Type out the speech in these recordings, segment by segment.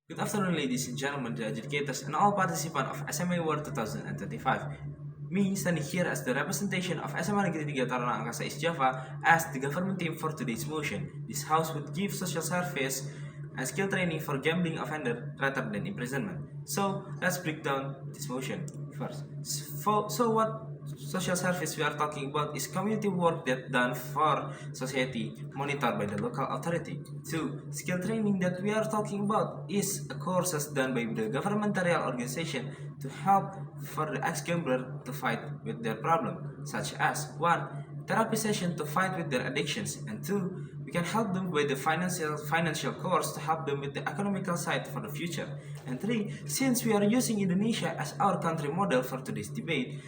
Good afternoon, ladies and gentlemen, the educators, and all participants of SMA World 2025. Me, standing here as the representation of SMA Negeri 3 Taruna Angkasa East Java as the government team for today's motion. This house would give social service and skill training for gambling offender rather than imprisonment. So, let's break down this motion first. So what social service we are talking about is community work that done for society, monitored by the local authority. Two, skill training that we are talking about is a courses done by the governmental organization to help for the ex-gambler to fight with their problem, such as one, therapy session to fight with their addictions, and two, we can help them with the financial course to help them with the economical side for the future. And three, since we are using Indonesia as our country model for today's debate,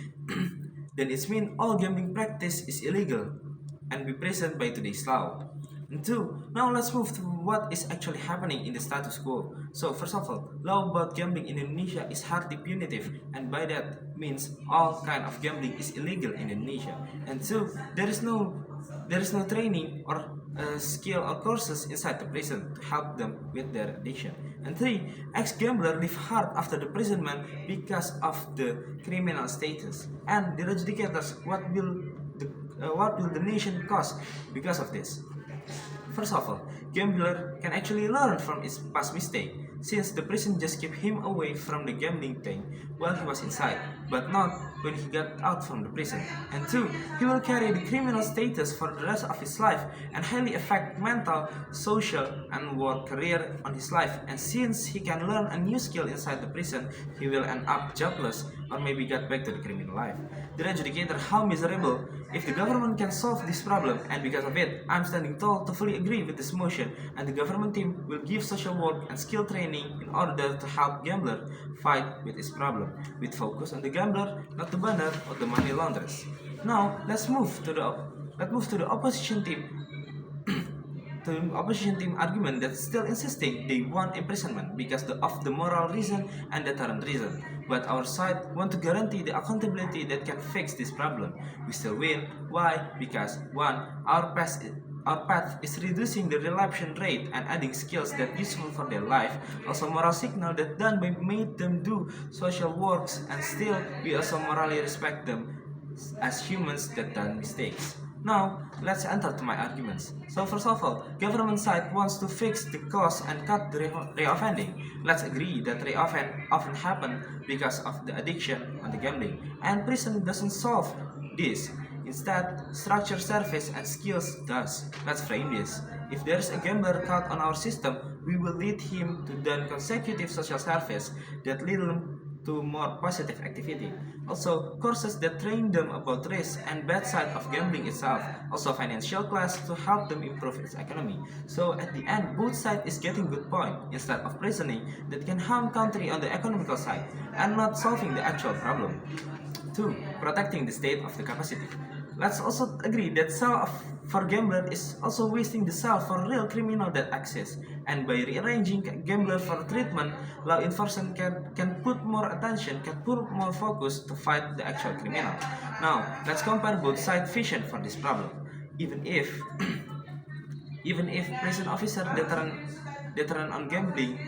then it means all gambling practice is illegal and be present by today's law. And two, now let's move to what is actually happening in the status quo. So first of all, law about gambling in Indonesia is hardly punitive, and by that means all kind of gambling is illegal in Indonesia. And two, there is no training or skill or courses inside the prison to help them with their addiction. And three, ex-gambler live hard after the imprisonment because of the criminal status. And the adjudicators, what will the nation cost because of this? First of all, gambler can actually learn from his past mistake, since the prison just kept him away from the gambling thing while he was inside, but not when he got out from the prison. And two, he will carry the criminal status for the rest of his life and highly affect mental, social, and work career on his life. And since he can learn a new skill inside the prison, he will end up jobless or maybe get back to the criminal life. The adjudicator, how miserable if the government can solve this problem, and because of it, I'm standing tall to fully agree with this motion, and the government team will give social work and skill training in order to help gambler fight with this problem, with focus on the gambler, not the banner or the money launderers. Now let's move to the opposition team. The opposition team argument that still insisting they want imprisonment because of the moral reason and deterrent reason. But our side want to guarantee the accountability that can fix this problem. We still win. Why? Because one, our path is reducing the relapse rate and adding skills that useful for their life. Also moral signal that done by made them do social works, and still we also morally respect them as humans that done mistakes. Now, let's enter to my arguments. So first of all, government side wants to fix the cause and cut the reoffending. Let's agree that reoffend often happen because of the addiction and the gambling, and prison doesn't solve this. Instead, structure, service, and skills does. Let's frame this. If there is a gambler caught on our system, we will lead him to done consecutive social service that lead him to more positive activity. Also, courses that train them about risk and bad side of gambling itself. Also, financial class to help them improve its economy. So at the end, both sides is getting good point instead of prisoning that can harm country on the economical side and not solving the actual problem. Two, protecting the state of the capacity. Let's also agree that for gambler is also wasting the cell for real criminal that exists. And by rearranging gambler for treatment, law enforcement can put more attention, can put more focus to fight the actual criminal. Now, let's compare both side vision for this problem. Even if even if prison officer deterrent on gambling,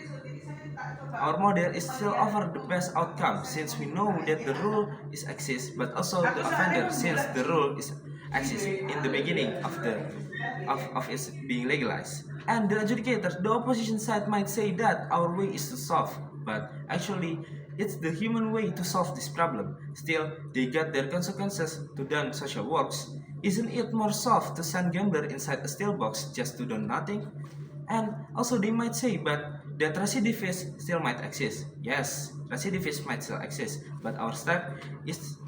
our model is still offer the best outcome, since we know that the rule is exist, but also the offender, since the rule is exist in the beginning of its being legalized. And the adjudicators, the opposition side might say that our way is to solve, but actually it's the human way to solve this problem. Still, they got their consequences to done social works. Isn't it more soft to send gambler inside a steel box just to do nothing? And also they might say, but that recidivism still might exist. Yes, recidivism might still exist, but our step is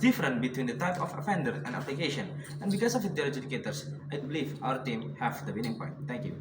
different between the type of offender and application. And because of it, the adjudicators, I believe our team have the winning point. Thank you.